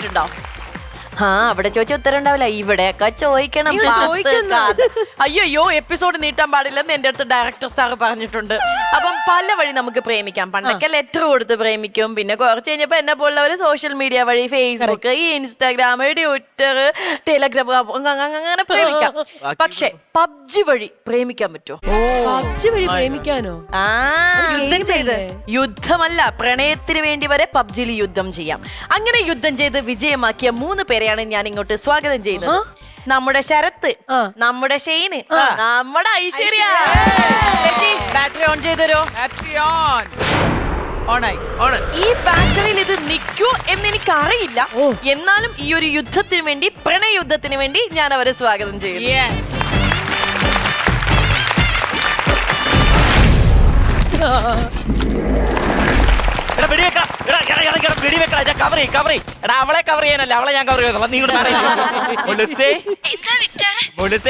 കേട്ടിട്ടുണ്ടോ? അവിടെ ചോദിച്ച ഉത്തരം ഉണ്ടാവില്ല, ഇവിടെയൊക്കെ ചോദിക്കണം. അയ്യോ എപ്പിസോഡ് നീട്ടാൻ പാടില്ലെന്ന് എന്റെ അടുത്ത് ഡയറക്ടർ സാർ പറഞ്ഞിട്ടുണ്ട്. അപ്പം പല വഴി നമുക്ക് പ്രേമിക്കാം. പണ്ടൊക്കെ ലെറ്റർ കൊടുത്ത് പ്രേമിക്കും. പിന്നെ കുറച്ച് കഴിഞ്ഞപ്പോ എന്നെ പോലുള്ളവര് സോഷ്യൽ മീഡിയ വഴി ഫേസ്ബുക്ക്, ഈ ഇൻസ്റ്റാഗ്രാം, ട്വിറ്റർ, ടെലഗ്രാം അങ്ങനെ പ്രേമിക്കാം. പക്ഷെ പബ്ജി വഴി പ്രേമിക്കാൻ പറ്റുമോ? പബ്ജി വഴി പ്രേമിക്കാനോ? യുദ്ധമല്ല, പ്രണയത്തിന് വേണ്ടി വരെ പബ്ജിയിൽ യുദ്ധം ചെയ്യാം. അങ്ങനെ യുദ്ധം ചെയ്ത് വിജയമാക്കിയ 3 പേരെയാണ് ഞാൻ ഇങ്ങോട്ട് സ്വാഗതം ചെയ്യുന്നത്. നമ്മുടെ ശരത്ത്, നമ്മുടെ ഷെയ്ന്, നമ്മുടെ ഐശ്വര്യ. Battery on ചെയ്തരോ? ഈ ബാറ്ററിയിൽ ഇത് നിൽക്കൂ എന്ന് എനിക്ക് അറിയില്ല. എന്നാലും ഈ ഒരു യുദ്ധത്തിന് വേണ്ടി, പ്രണയ യുദ്ധത്തിന് വേണ്ടി ഞാൻ അവരെ സ്വാഗതം ചെയ്യുന്നു. അവളെ കവർ ചെയ്യാനല്ല, അവളെ ഞാൻ കവർ ചെയ്യുന്നു.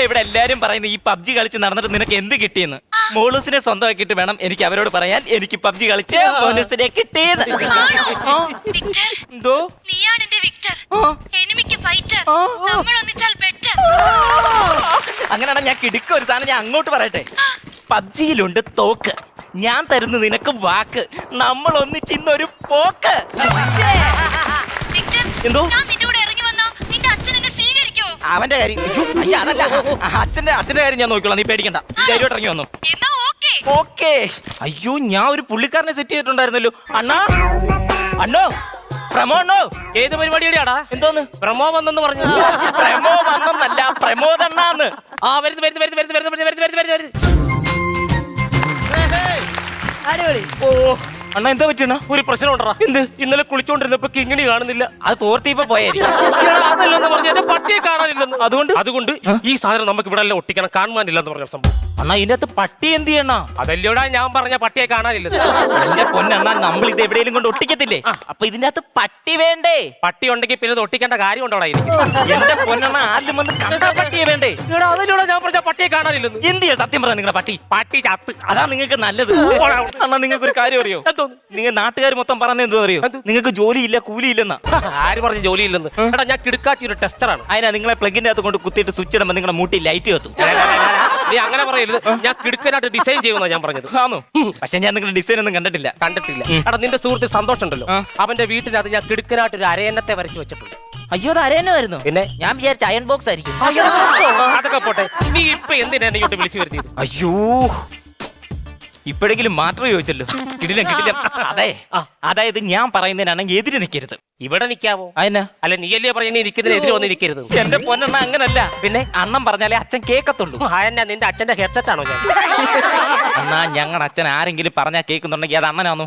ഇവിടെ എല്ലാരും പറയുന്നത് ഈ പബ്ജി കളിച്ച് നടന്നിട്ട് നിനക്ക് എന്ത് കിട്ടിയെന്ന്. മോളൂസിനെ സ്വന്തമാക്കിയിട്ട് വേണം എനിക്ക് അവരോട് പറയാൻ എനിക്ക് പബ്ജി കളിച്ച് മോലൂസിനെ കിട്ടിയെന്ന്. എന്തോ അങ്ങനെയാണ് ഞാൻ കിടക്ക ഒരു സാധനം ഞാൻ അങ്ങോട്ട് പറയട്ടെ. പബ്ജിയിലുണ്ട് തോക്ക്, ഞാൻ തരുന്നു നിനക്ക് വാക്ക്, നമ്മൾ ഒന്നിച്ചിന്നൊരു പോക്ക്. എന്തോ അവന്റെ കാര്യം അതല്ല, അച്ഛന്റെ കാര്യം ഞാൻ നോക്കിക്കോളാം, നീ പേടിക്കണ്ട. ധൈര്യമായിട്ട് ഇറങ്ങി വന്നു. ഓക്കേ. അയ്യോ ഞാൻ ഒരു പുള്ളിക്കാരനെ സെറ്റ് ചെയ്തിട്ടുണ്ടായിരുന്നല്ലോ. അണ്ണോ പ്രമോ അണ്ണോ, ഏത് പരിപാടിയാടാ? എന്തോന്ന് പ്രമോ വന്നെന്ന് പറഞ്ഞു? പ്രമോ വന്നല്ല, പ്രമോദണ്ണാന്ന്. ഓ അണ്ണ എന്താ പറ്റണ? ഒരു പ്രശ്നം ഉണ്ടടാ. എന്ത്? ഇന്നലെ കുളിച്ചോണ്ടിരുന്നപ്പോ കിങ്ങിണി കാണുന്നില്ല. അത് തോർത്തിപ്പോ പോയായിരിക്കും. അതല്ലെന്ന് പറഞ്ഞു എന്റെ പട്ടിയെ കാണാനില്ലെന്ന്. അതുകൊണ്ട് ഈ സാധനം നമുക്ക് ഇവിടെ എല്ലാം ഒട്ടിക്കണം, കാണാനില്ലെന്ന് പറഞ്ഞ സംഭവം. അണ്ണാ ഇതിന്റെ അകത്ത് പട്ടി എന്ത് ചെയ്യണ? അതല്ലോടാ ഞാൻ പറഞ്ഞ പട്ടിയെ കാണാനില്ലെന്ന്. എന്റെ പൊന്നണ്ണാ, നമ്മൾ ഇത് എവിടെയെങ്കിലും കൊണ്ട് ഒട്ടിക്കത്തില്ലേ? അപ്പൊ ഇതിന്റെ അകത്ത് പട്ടി വേണ്ടേ? പട്ടി ഉണ്ടെങ്കിൽ പിന്നെ ഇത് ഒട്ടിക്കേണ്ട കാര്യം ഉണ്ടോടാ എനിക്ക്? എന്റെ പൊന്നണ്ണ ആദ്യം വന്ന് കണ്ട പട്ടിയെ വേണ്ടേ? അതല്ലോടാ ഞാൻ പറഞ്ഞ പട്ടിയെ കാണാനില്ലെന്ന്. എന്ത് ചെയ്യാ സത്യം പറയാം, നിങ്ങളുടെ പട്ടി ചത്ത്. അതാ നിങ്ങൾക്ക് നല്ലത്. അണ്ണാ നിങ്ങൾക്ക് ഒരു കാര്യം അറിയോ? നിങ്ങൾ നാട്ടുകാർ മൊത്തം പറഞ്ഞ എന്തോ അറിയോ? നിങ്ങൾക്ക് ജോലിയില്ല, കൂലിയില്ലെന്നാ. ആര് പറഞ്ഞു ജോലിയില്ലെന്ന്? എടാ ഞാൻ കിടക്കാച്ച ഒരു ടെസ്റ്ററാണ്. അതിനാ നിങ്ങളെ പ്ലഗിന്റെ അകത്ത് കൊണ്ട് കുത്തിയിട്ട് സ്വിച്ച് ഇടുമ്പോൾ നിങ്ങളുടെ മൂട്ടി ലൈറ്റ് കത്തും. നീ അങ്ങനെ പറയരുത്. ഞാൻ കിടക്കാനായിട്ട് ഡിസൈൻ ചെയ്യുമെന്നാ ഞാൻ പറഞ്ഞത്. ആണോ? പക്ഷെ ഞാൻ നിങ്ങളുടെ ഡിസൈൻ ഒന്നും കണ്ടിട്ടില്ല. എടാ നിന്റെ സുഹൃത്ത് സന്തോഷം ഉണ്ടല്ലോ, അവന്റെ വീട്ടിനകത്ത് ഞാൻ കിടക്കാനായിട്ട് ഒരു അരയന്നത്തെ വരച്ച് വെച്ചിട്ടുണ്ട്. അയ്യോ അത് അരയന്നായിരുന്നു. പിന്നെ ഞാൻ വിചാരിച്ച അയൺ ബോക്സ് ആയിരിക്കും. അതൊക്കെ പോട്ടെ, നീ ഇപ്പൊ എന്തിനാ എന്നെ ഇങ്ങോട്ട് വിളിച്ചു വരുത്തിയത്? അയ്യോ ഇപ്പോഴെങ്കിലും മാത്രം ചോദിച്ചല്ലോ. കിട്ടില്ല. അതായത് ഞാൻ പറയുന്നതിനാണെങ്കിൽ എതിര് നിൽക്കരുത്. ഇവിടെ നിൽക്കാവോ? അതിനാ? അല്ല നീയല്ലേ പറഞ്ഞ നിൽക്കുന്നതിന് എതിര് വന്ന് നിൽക്കരുത്. എന്റെ പൊന്നെണ്ണ അങ്ങനല്ല. പിന്നെ അണ്ണൻ പറഞ്ഞാലേ അച്ഛൻ കേക്കത്തുള്ളൂ. അതെന്നാ നിന്റെ അച്ഛന്റെ ഹെഡ്സെറ്റ് ആണോ? ഞാൻ എന്നാ ഞങ്ങളുടെ അച്ഛൻ ആരെങ്കിലും പറഞ്ഞാൽ കേൾക്കുന്നുണ്ടെങ്കിൽ അത് അണ്ണനാണോ?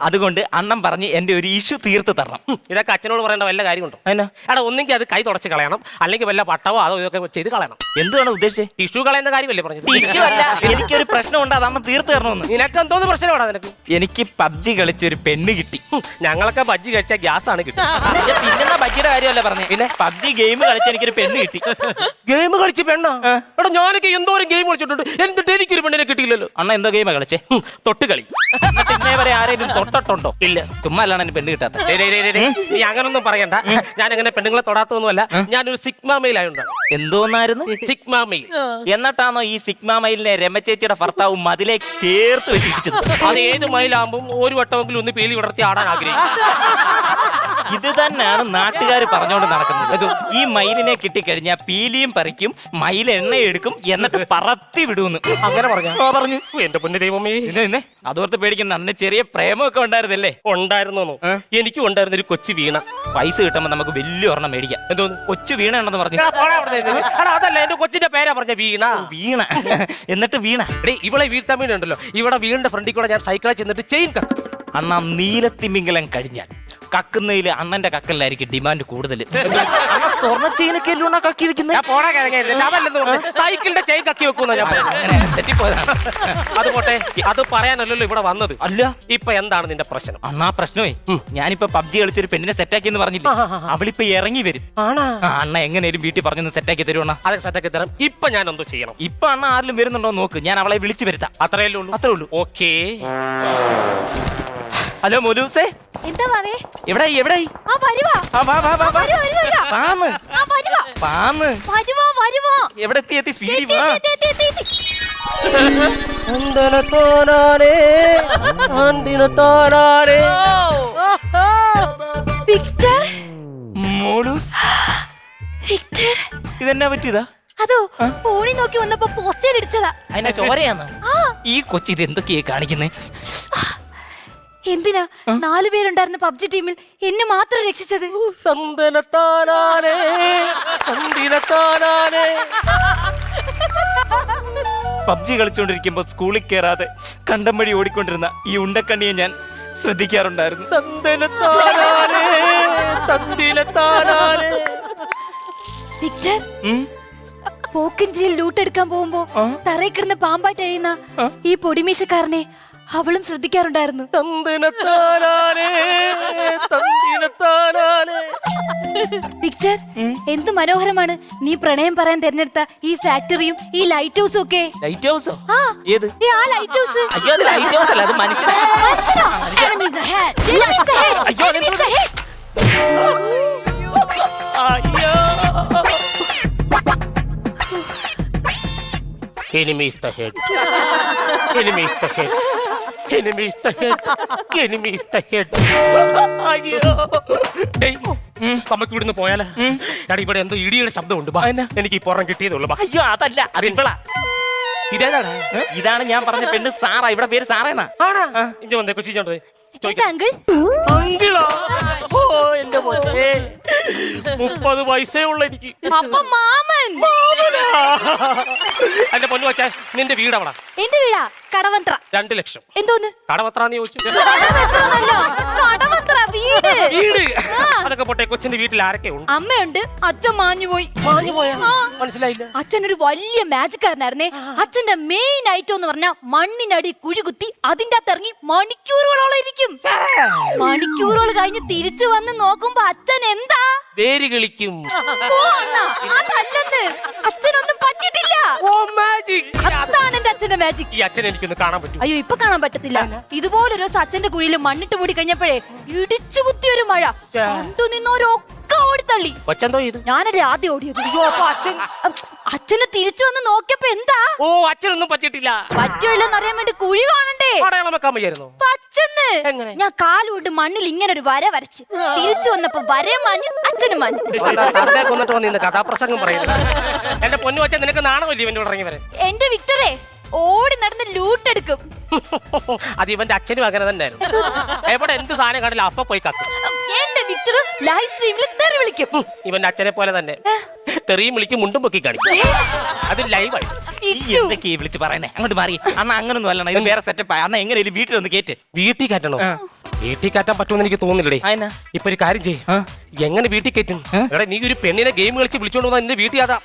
അതുകൊണ്ട് അണ്ണൻ പറഞ്ഞ് എന്റെ ഒരു ഇഷ്യൂ തീർത്ത് തരണം. ഇതൊക്കെ അച്ഛനോട് പറയേണ്ട വല്ല കാര്യമുണ്ടോ? അതിനാ? എടാ ഒന്നെങ്കിൽ അത് കൈ തുടച്ച് കളയണം, അല്ലെങ്കിൽ വല്ല പട്ടവോ അതോ ഇതൊക്കെ ചെയ്ത് കളയണം. എന്താണ് ഉദ്ദേശിച്ചത്? ടിഷ്യൂ കളയുന്ന കാര്യമല്ലേ പറഞ്ഞത്? ടിഷ്യൂ അല്ല, എനിക്കൊരു പ്രശ്നമുണ്ട്, അതാണ് തീർത്ത് തരണമെന്ന്. നിനക്ക് എന്തോന്ന് പ്രശ്നമാടാ നിനക്ക്? എനിക്ക് പബ്ജി കളിച്ചൊരു പെണ്ണ് കിട്ടി. ഞങ്ങളൊക്കെ ബജ്ജി കഴിച്ച ഗ്യാസ് ആണ് കിട്ടി. പിന്നെ ബജ്ജിയുടെ കാര്യമല്ല പറഞ്ഞേ, പിന്നെ പബ്ജി ഗെയിം കളിച്ച എനിക്കൊരു പെണ്ണ് കിട്ടി. ഗെയിം കളിച്ച് പെണ്ണാ? എടാ ഞാനൊക്കെ എന്തോരം ഗെയിം കളിച്ചിട്ടുണ്ട്, എന്നിട്ട് എനിക്കൊരു പെണ്ണിനെ കിട്ടിയില്ലല്ലോ. അണ്ണ എന്തോ ഗെയിമാ കളിച്ചേ? തൊട്ട് കളി. പിന്നെ വരെ ആരെങ്കിലും തൊട്ടിട്ടുണ്ടോ? ഇല്ല. ചുമ്മാ അല്ലാണ് എന്റെ പെണ്ണ് കിട്ടാത്ത. നീ അങ്ങനൊന്നും പറയണ്ട. ഞാൻ അങ്ങനെ പെണ്ണുങ്ങളെ തൊടാത്തൊന്നുമല്ല. ഞാനൊരു സിഗ്മ മെയിൽ ആയുണ്ടാണ്. എന്തോന്നായിരുന്നു? Sigma male. എന്നിട്ടാണോ ഈ സിഗ്മ മയിലിനെ രമചേച്ചിയുടെ ഭർത്താവ് മതിലെ ചേർത്ത് വെച്ചിരിച്ചത്? അത് ഏത് മയിലാകുമ്പം ഒരു വട്ടമെങ്കിലും ഒന്ന് പേലി വിടർത്തി ആടാൻ ആഗ്രഹിക്കും. ഇത് തന്നെയാണ് നാട്ടുകാർ പറഞ്ഞോണ്ട് നടക്കുന്നത്. ഈ മയിലിനെ കിട്ടിക്കഴിഞ്ഞാൽ പീലിയും പറിക്കും, മയിൽ എണ്ണയെടുക്കും, എന്നിട്ട് പറത്തി വിടുന്നു. അങ്ങനെ പറഞ്ഞു. എന്റെ പൊന്നു ദൈവമേ. അതോർത്ത് പേടിക്കുന്ന അന്ന് ചെറിയ പ്രേമമൊക്കെ ഉണ്ടായിരുന്നല്ലേ? ഉണ്ടായിരുന്നു. എനിക്കും ഉണ്ടായിരുന്ന ഒരു കൊച്ചു വീണ. പൈസ കിട്ടുമ്പോ നമുക്ക് വലിയ ഒരെണ്ണം മേടിക്കാം. എന്തോന്ന്? കൊച്ചു വീണ ഉണ്ടെന്ന് പറഞ്ഞു. അതല്ല എന്റെ കൊച്ചിന്റെ പേരാ പറഞ്ഞ വീണ. എന്നിട്ട് വീണ ഇവളെ വീഴ്ത്താൻ വേണ്ടി ഉണ്ടല്ലോ, ഇവിടെ വീടിന്റെ ഫ്രണ്ടിൽ കൂടെ ഞാൻ സൈക്കിളിൽ ചെന്നിട്ട് ചെയിൻ കക്കും. അണ്ണ നീലത്തിമിംഗലം കഴിഞ്ഞാൽ കക്കുന്നതിൽ അണ്ണന്റെ കക്കലിലായിരിക്കും ഡിമാൻഡ് കൂടുതൽ. സ്വർണ്ണ ചെയിനൊക്കെ എല്ലാം കക്കി വെക്കുന്നത്. സൈക്കിളിന്റെ ചെയിൻ കക്കി വെക്കുന്ന അത് പോട്ടെ, അത് പറയാനല്ലല്ലോ ഇവിടെ വന്നത്. അല്ല ഇപ്പൊ എന്താണ് നിന്റെ പ്രശ്നം? അണ്ണാ പ്രശ്നമേ, ഞാനിപ്പോ പബ്ജി കളിച്ചൊരു പെണ്ണിനെ സെറ്റാക്കി എന്ന് പറഞ്ഞില്ലേ, അവളിപ്പോ ഇറങ്ങി വരും. അണ്ണ എങ്ങനെയും വീട്ടിൽ പറഞ്ഞൊന്ന് സെറ്റാക്കി തരുവണ്ണ. അതൊക്കെ സെറ്റാക്കി തരാം. ഇപ്പൊ ഞാൻ എന്തോ ചെയ്യണം? ഇപ്പൊ അണ്ണ ആരിലും വരുന്നുണ്ടോ നോക്ക്, ഞാൻ അവളെ വിളിച്ചു വരുത്താം. അത്രേ ഉള്ളൂ. അത്രേ ഉള്ളൂ. ഓക്കേ. ഹലോ മോലൂസേ, എന്താ വാവേ? എവിടായി എവിടായി? ആ വരുവാ. ആ, വാ, വാ, വാ, വാ. വരുവാ. വാന്ന്. ആ വരുവാ. വാന്ന്. വരുവാ. എവിടെ എത്തി സ്പീഡി വാ. എത്തി. വിക്ടർ. മോലൂസ്, വിക്ടർ. ഇതെന്നാ പറ്റിയതാ? അതോ ഫോണിൽ നോക്കി വന്നപ്പോ പോസ്റ്റർ ഇടിച്ചതാ. അതിനെ ചോരയാന്ന്. ആ ഈ കൊച്ചി ഇത് എന്തൊക്കെയാ കാണിക്കുന്നേ? എന്തിനാ 4 പേരുണ്ടായിരുന്ന പബ്ജി ടീമിൽ എന്നെ മാത്രം രക്ഷിച്ചത്? പബ്ജി കളിച്ചോണ്ടിരിക്കുമ്പോ സ്കൂളിൽ കയറാതെ കണ്ടം വഴി ഓടിക്കൊണ്ടിരുന്ന ഈ ഉണ്ടക്കണ്ണിയെ ഞാൻ ശ്രദ്ധിക്കാറുണ്ടായിരുന്നു. വിക്ടർ, പോക്കിഞ്ചിയിൽ ലൂട്ടെടുക്കാൻ പോകുമ്പോ തറയിൽ കിടന്ന് പാമ്പായിട്ട് എഴുതുന്ന ഈ പൊടിമീശക്കാരനെ അവളും ശ്രദ്ധിക്കാറുണ്ടായിരുന്നു. വിക്ടർ, എന്ത് മനോഹരമാണ് നീ പ്രണയം പറയാൻ തിരഞ്ഞെടുത്ത ഈ ഫാക്ടറിയും ഈ ലൈറ്റ് ഹൗസും ഒക്കെ. ലൈറ്റ് ഹൗസോ? ആ, ഏത്? ദേ ആ ലൈറ്റ് ഹൗസ്. അയ്യോ, അത് ലൈറ്റ് ഹൗസ് അല്ല, അത് മനുഷ്യനാ. മനുഷ്യനോ? Enemies ahead. Enemies ahead. അയ്യോ, Enemies ahead. Enemy is the head. Enemy is the head. Enemy is the head. Enemy is the head. അയ്യോ. ഡേയ്, നമുക്ക് ഇവിടുന്ന് പോയാലോ? എടാ, ഇവിടെ എന്തോ ഇടിയുടെ ശബ്ദമുണ്ട്. ബാ, എനിക്ക് ഈ പുറം കിട്ടിയതുള്ളൂ. ബാ. അയ്യോ, അതല്ല, അതിപ്പളാ. ഇതേതാണ്? ഇതാണ് ഞാൻ പറഞ്ഞ പെണ്ണ് സാറാ. ഇവിടെ പേര് സാറേന്നാ. ഇഞ്ച വന്നേ, കൊച്ചിച്ചോണ്ടേ. എന്താ അങ്കിൾ? അങ്കിളാ? ഓ, എന്റെ മോനെ. 30 വയസ്സേ ഉള്ള എനിക്ക്. അപ്പൊ മാമൻ. എന്റെ പൊന്നു വച്ചാ, നിന്റെ വീട് അവളാ? എന്റെ വീടാ കടവന്ത്ര. 2 ലക്ഷം. എന്തോന്ന് കടവത്രാന്ന് ചോദിച്ചു. കടവന്ത്രന്നല്ലോ, കടവന്ത്ര വീട്. വീട് അതൊക്കെ പോട്ടെ. കൊച്ചിന്റെ വീട്ടിൽ ആരൊക്കെ ഉണ്ട്? അമ്മയുണ്ട്, അച്ഛൻ മാഞ്ഞുപോയി. മനസ്സിലായില്ല. അച്ഛൻ ഒരു വലിയ മാജിക്കാരനായിരുന്നേ. അച്ഛന്റെ മെയിൻ ഐറ്റം എന്ന് പറഞ്ഞാൽ മണ്ണിനടി കുഴികുത്തി അതിന്റെ അകത്ത് ഇറങ്ങി മണിക്കൂറുകളോളം ഇരിക്കും. മണിക്കൂറുകൾ കഴിഞ്ഞ് തിരിച്ചു വന്ന് നോക്കുമ്പോ അച്ഛൻ എന്താ വേര് കളിക്കും. ഓ അണ്ണാ, അതല്ലെന്ന്. അച്ഛനൊന്നും പറ്റിയിട്ടില്ല. ഓ, മാജിക്. അതാണ് എന്റെ അച്ഛന്റെ മാജിക്. ഈ അച്ഛൻ എനിക്കൊന്ന് കാണാൻ പറ്റും? അയ്യോ, ഇപ്പൊ കാണാൻ പറ്റത്തില്ല. ഇതുപോലൊരു ദിവസം അച്ഛന്റെ കുഴിയിൽ മണ്ണിട്ട് മൂടി കഴിഞ്ഞപ്പോഴേ ഇടിച്ചു കുത്തിയൊരു മഴ കണ്ടു നിന്നോരൊക്കെ ഓടിത്തള്ളി. കൊച്ചെന്തോ ചെയ്തു? ഞാനല്ലേ ആദ്യം ഓടിയത്. അച്ഛന് തിരിച്ചു വന്ന് നോക്കിയപ്പോ എന്താ? ഓ, അച്ഛനൊന്നും പറ്റിയിട്ടില്ല. പറ്റുമില്ലെന്ന് അറിയാൻ വേണ്ടി കുഴി കാണണ്ടേ? അടയാളം വെക്കാൻ വയ്യായിരുന്നോ? പച്ചന്ന്. എങ്ങനെ? ഞാൻ കാലുകൊണ്ട് മണ്ണിൽ ഇങ്ങനെ ഒരു വര വരച്ച് തിരിച്ചു വന്നപ്പോ വരയും മാഞ്ഞു, അച്ഛനും മാഞ്ഞു. തന്റെ കൊന്നിട്ട് വന്ന് കഥാപ്രസംഗം പറയുന്നത്. എന്റെ പൊന്നു വച്ചാൽ നിനക്ക് നാണമില്ല ഇവന്റെ ഇറങ്ങി വരെ? എന്റെ വിക്ടറെ ഓടി നടന്ന് ലൂട്ടെടുക്കും. അത് ഇവന്റെ അച്ഛനും അങ്ങനെ തന്നെയായിരുന്നു. എവിടെ എന്ത് സാധനം കാണില്ല അപ്പൊ പോയി കത്തും. എന്റെ വിക്ടർ ലൈവ് സ്ട്രീമിൽ തെറി വിളിക്കും. ഇവന്റെ അച്ഛനെ പോലെ തന്നെ തെറിയും വിളിക്കും, മുണ്ടും പൊക്കി കാണിക്കും. അത് ലൈവായി. എന്തൊക്കെയാ വിളിച്ച് പറയുന്നേ? അങ്ങോട്ട് മാറി. അണ്ണ അങ്ങനൊന്നും അല്ലണ, ഇത് വേറെ സെറ്റപ്പ്. അണ്ണ എങ്ങനെയാലും വീട്ടിലൊന്ന് കേറ്റ്. വീട്ടിൽ കയറ്റണോ? വീട്ടിൽ കയറ്റാൻ പറ്റുമെന്ന് എനിക്ക് തോന്നുന്നില്ലേ. ഇപ്പൊ ഒരു കാര്യം ചെയ്യ്, എങ്ങനെ വീട്ടിൽ കയറ്റും? എടാ, നീ ഒരു പെണ്ണിനെ ഗെയിം കളിച്ച് വിളിച്ചോണ്ട് വന്നാൽ എന്റെ വീട്ടിൽ അത്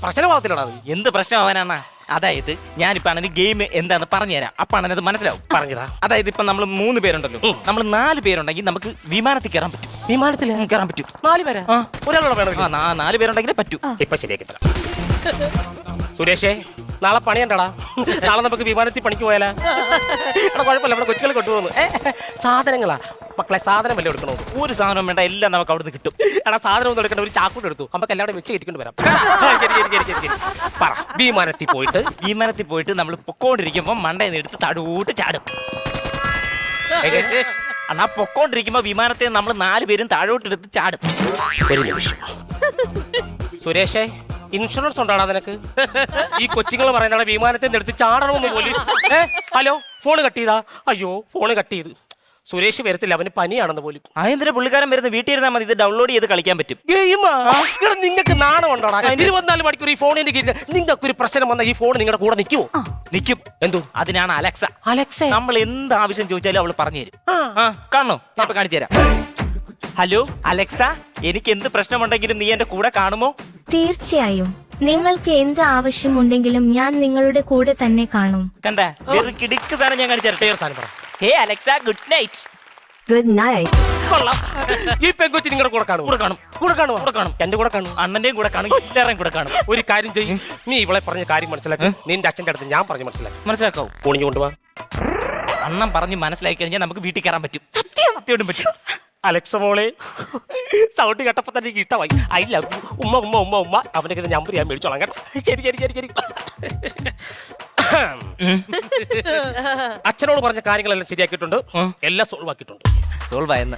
പ്രശ്നമാവത്തില്ലടാ. എന്ത് പ്രശ്നമാവാനാണ്? അതായത് ഞാനിപ്പോ ആണെങ്കിൽ ഗെയിം എന്താന്ന് പറഞ്ഞുതരാം. അപ്പൊ അത് മനസ്സിലാവും. പറഞ്ഞതാ. അതായത് ഇപ്പൊ നമ്മൾ 3 പേരുണ്ടല്ലോ, നമ്മൾ 4 പേരുണ്ടെങ്കിൽ നമുക്ക് വിമാനത്തിൽ കയറാൻ പറ്റും. വിമാനത്തിൽ കയറാൻ പറ്റും. 4 പേരാ? ഒരാളോട് വേണം. 4 പേരുണ്ടെങ്കിലേ പറ്റൂ. ഇപ്പൊ ശരിയാക്കി തരാം. സുരേഷേ, നാളെ പണിയുണ്ടടാ. നാളെ നമുക്ക് വിമാനത്തിൽ പണിക്ക് പോയാലാ? എടാ, കുഴപ്പമില്ല, ഇവിടെ കൊച്ചുകൾ കൊണ്ടുപോകുന്നു. സാധനങ്ങളാ മക്കളെ, സാധനം വല്ല എടുക്കണോ? ഒരു സാധനം വേണ്ട, എല്ലാം നമുക്ക് അവിടുന്ന് കിട്ടും. എടാ, സാധനം ഒന്നും എടുക്കണ്ട, ഒരു ചാക്കൂട്ട് എടുത്തു നമുക്ക് എല്ലാവരും വെച്ച് കെട്ടിക്കൊണ്ട് വരാം. ശരി. പറ, വിമാനത്തിൽ പോയിട്ട് നമ്മൾ പൊക്കോണ്ടിരിക്കുമ്പോ മണ്ടയിൽ എടുത്ത് തടൂട്ട് ചാടും. എന്നാ പൊക്കോണ്ടിരിക്കുമ്പോ വിമാനത്തെ നമ്മൾ 4 പേരും താഴോട്ടെടുത്ത് ചാടും. ഒരു നിമിഷം. സുരേഷേ, ഇൻഷുറൻസ് ഉണ്ടാടാ നിനക്ക്? ഈ കൊച്ചിങ്ങൾ പറയുന്ന വിമാനത്തെ എടുത്ത് ചാടണമെന്ന് പോലും. ഹലോ, ഫോണ് കട്ട് ചെയ്താ? അയ്യോ, ഫോണ് കട്ട് ചെയ്ത്. സുരേഷ് വരത്തില്ല, അവന് പനിയാണെന്ന് പോലും. ആയന്തര പുള്ളിക്കാരൻ വരുന്ന വീട്ടിൽ ഇരുന്നാൽ മതി, ഇത് ഡൗൺലോഡ് ചെയ്ത് കളിക്കാൻ പറ്റും. നിങ്ങൾക്ക് നാണം ഉണ്ടോടാ? 24 മണിക്കൂർ ഈ ഫോണിന്റെ കീഴിൽ നിങ്ങൾക്ക് ഒരു പ്രശ്നം വന്നാൽ ഈ ഫോൺ നിങ്ങളുടെ കൂടെ നിൽക്കുമോ? നിൽക്കും. എന്തോ? അതിനാണ് അലക്സ. അലക്സ നമ്മൾ എന്ത് ആവശ്യം ചോദിച്ചാലും അവള് പറഞ്ഞു തരും. കാണണോ? ഞാൻ ഇപ്പൊ കാണിച്ചു തരാം. ഹലോ അലക്സ, എനിക്ക് എന്ത് പ്രശ്നമുണ്ടെങ്കിലും നീ എന്റെ കൂടെ കാണുമോ? തീർച്ചയായും. നിങ്ങൾക്ക് എന്ത് ആവശ്യമുണ്ടെങ്കിലും ഞാൻ നിങ്ങളുടെ കൂടെ തന്നെ കാണും. കണ്ട കിടിക്ക് സാധനം ഞാൻ കാണിച്ചു തരട്ടെ. Hey Alexa, good night. Good night. കൊള്ളാം. ഈ പെങ്കൊച്ചി നിങ്ങളുടെ കൂടെ കാണും? കൂടെ കാണും. എന്റെ കൂടെ കാണും, അണ്ണന്റെയും കൂടെ കാണും, എല്ലാവരുടെയും കൂടെ കാണും. ഒരു കാര്യം ചെയ്യും, നീ ഇവളെ പറഞ്ഞ കാര്യം മനസ്സിലാക്കി നിന്റെ അച്ഛന്റെ അടുത്ത് ഞാൻ പറഞ്ഞു മനസ്സിലാക്കാവൂ. മനസ്സിലാക്കാവൂ. ഫോണിഞ്ഞു കൊണ്ടുപോവാ. അണ്ണൻ പറഞ്ഞ് മനസ്സിലാക്കി കഴിഞ്ഞാൽ നമുക്ക് വീട്ടിൽ കയറാൻ പറ്റും. സത്യമായിട്ടും പറ്റും. അലക്സ മോളെ സൗണ്ട് കേട്ടപ്പോ തന്നെ എനിക്ക് ഇഷ്ടമായി. I love you. ഉമ്മ ഉമ്മ ഉമ്മ ഉമ്മ. അവനൊക്കെ നമ്പർ ഞാൻ മേടിച്ചോളാം കേട്ടോ. ശരി ശരി ശരി ശരി. അച്ഛനോട് പറഞ്ഞ കാര്യങ്ങളെല്ലാം ശരിയാക്കിയിട്ടുണ്ട്. എല്ലാം സോൾവ് ആക്കിയിട്ടുണ്ട്. സോൾവ് ആയെന്ന്.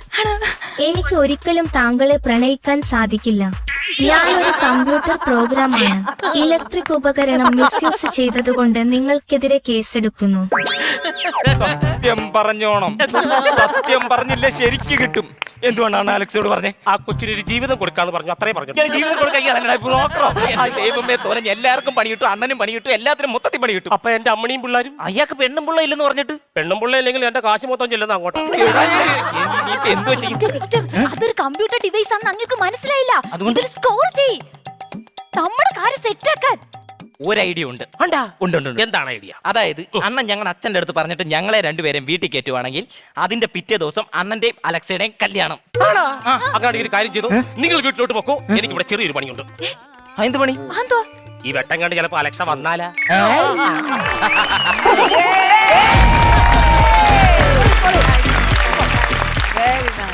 എനിക്ക് ഒരിക്കലും താങ്കളെ പ്രണയിക്കാൻ സാധിക്കില്ല. ഞാനൊരു കമ്പ്യൂട്ടർ പ്രോഗ്രാമാണ്. ഇലക്ട്രിക് ഉപകരണം മിസ്യൂസ് ചെയ്തതുകൊണ്ട് നിങ്ങൾക്കെതിരെ കേസെടുക്കുന്നു. സത്യം പറഞ്ഞോണം. സത്യം പറഞ്ഞില്ല ശരിക്ക് കിട്ടും. എന്തുകൊണ്ടാണ് അലക്സയോട് പറഞ്ഞേ? ആ കൊച്ചിനൊരു ജീവിതം കൊടുക്കാന്ന് പറഞ്ഞു. അത്രേ പറഞ്ഞു. ഞാൻ ജീവിതം കൊടുക്കാൻ എല്ലാവർക്കും പണി കിട്ടും. അണ്ണനും പണി കിട്ടും. എല്ലാത്തിനും മൊത്തത്തിൽ പണി കിട്ടും. അപ്പൊ എന്റെ അമ്മണിയും പിള്ളേരും അയാൾക്ക് പെണ്ണും പിള്ള ഇല്ലെന്ന് പറഞ്ഞിട്ട് പെണ്ണും പിള്ള ഇല്ലെങ്കിൽ എന്റെ കാശ് മൊത്തം ചെല്ലുന്ന അങ്ങോട്ട്. എന്തോ ചെയ്യും? വിക്ടർ, അതൊരു കമ്പ്യൂട്ടർ ഡിവൈസ് ആണെന്ന് അങ്ങേക്ക് മനസ്സിലായില്ല. അതുകൊണ്ട്? ഇതൊരു സ്കോർ ചെയ്യ്. നമ്മുടെ കാര്യം സെറ്റാക്കാൻ ഒരു ഐഡിയ ഉണ്ട്. ഉണ്ട്. എന്താണ് ഐഡിയ? അതായത് അണ്ണൻ ഞങ്ങളുടെ അച്ഛൻ്റെ അടുത്ത് പറഞ്ഞിട്ട് ഞങ്ങളെ രണ്ടുപേരും വീട്ടിൽ കയറ്റുവാണെങ്കിൽ അതിന്റെ പിറ്റേ ദിവസം അണ്ണന്റെയും അലക്സയുടെയും കല്യാണം. അങ്ങനെ ഒരു കാര്യം ചെയ്തു. നിങ്ങൾ വീട്ടിലോട്ട് പോക്കോ. എനിക്ക് ഇവിടെ ചെറിയൊരു പണിയുണ്ട്. എന്ത് പണി? എന്തോ ഈ വെട്ടം കണ്ട് ചിലപ്പോ അലക്സ വന്നാലാ.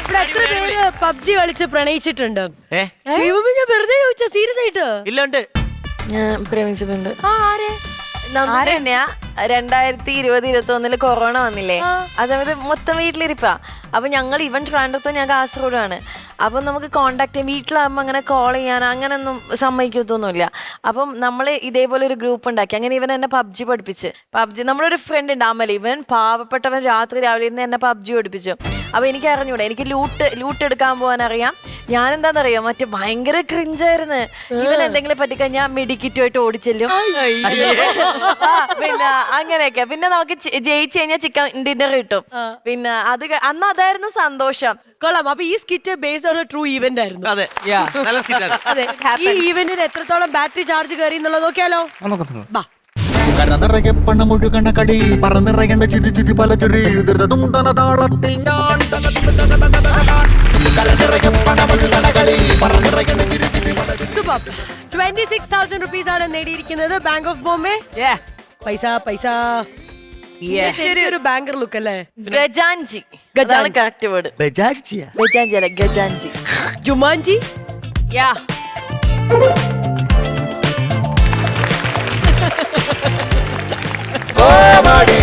ഇവിടെ എത്ര പേര് പബ്ജി കളിച്ച് പ്രണയിച്ചിട്ടുണ്ട്? ദൈവമേ, ഞാൻ വെറുതെ ചോദിച്ചാ, സീരിയസ് ആയിട്ട്. ഇല്ലുണ്ട്. ഞാൻ പ്രേമിച്ചിട്ടുണ്ട്. ആ, ആരെ? നമുക്ക് തന്നെയാ 2020-21 കൊറോണ വന്നില്ലേ, അതേപോലെ മൊത്തം വീട്ടിലിരിപ്പാ. അപ്പൊ ഞങ്ങൾ ഇവൻ ട്രാൻഡത്തും ഞാൻ കാസർഗോഡാണ്. അപ്പൊ നമുക്ക് കോണ്ടാക്ട് ചെയ്യാം. വീട്ടിലാകുമ്പോൾ അങ്ങനെ കോൾ ചെയ്യാൻ അങ്ങനെയൊന്നും സമ്മതിക്കത്തൊന്നുമില്ല. അപ്പം നമ്മൾ ഇതേപോലെ ഒരു ഗ്രൂപ്പ് ഉണ്ടാക്കി. അങ്ങനെ ഇവൻ എന്നെ പബ്ജി പഠിപ്പിച്ച്. നമ്മളൊരു ഫ്രണ്ട് ഉണ്ട് അമൽ. ഇവൻ പാവപ്പെട്ടവൻ രാത്രി രാവിലെ ഇരുന്ന് എന്നെ പബ്ജി പഠിപ്പിച്ചു. അപ്പൊ എനിക്ക് അറിഞ്ഞൂടെ, എനിക്ക് ലൂട്ട് എടുക്കാൻ പോകാൻ അറിയാം. ഞാൻ എന്താണെന്നറിയാം, മറ്റേ ഭയങ്കര ക്രിഞ്ചായിരുന്നു. ഇവൻ എന്തെങ്കിലും പറ്റിക്കഴിഞ്ഞാൽ മെഡിക്കിറ്റുമായിട്ട് ഓടിച്ചെല്ലും. പിന്നെ അങ്ങനെയൊക്കെ. പിന്നെ നമുക്ക് ജയിച്ചു കഴിഞ്ഞാൽ ചിക്കൻ ഡിന്നർ കിട്ടും. പിന്നെ അന്ന് അതായിരുന്നു സന്തോഷം. കൊള്ളാം. അപ്പൊ ഈ skit based on A true event ആയിരുന്നു. അതെ, നല്ല സീറ്റാണ്. അതെ. ഈ ഇവന്റിന് എത്രത്തോളം ബാറ്ററി ചാർജ് കയറി എന്നുള്ളത് നോക്കിയാലോ? ബാ. കരനിറയെ പണമൊഴുകണ കളി പറന്നിറയേണ്ട ചിരി ചിരി പല ചിരി ധൃതതുണ്ടന താളത്തിൽ ഞാൻ കരനിറയെ പണമൊഴുകണ കളി പറന്നിറയേണ്ട ചിരി ചിരി പല ചിരി. 26,000 rupees ആണ് നേടിയിരിക്കുന്നത് ബാങ്ക് ഓഫ് ബോംബെ. പൈസ പൈസ. ഒരു ബാങ്കർ ലുക്ക് അല്ലേ? ഗജാൻജി. ഗജാണ് കറക്റ്റ് വേർഡ്. ബജാജിയാ? ഗജാൻജി അല്ല, ഗജാൻജി. ജുമാൻജി. കോമഡി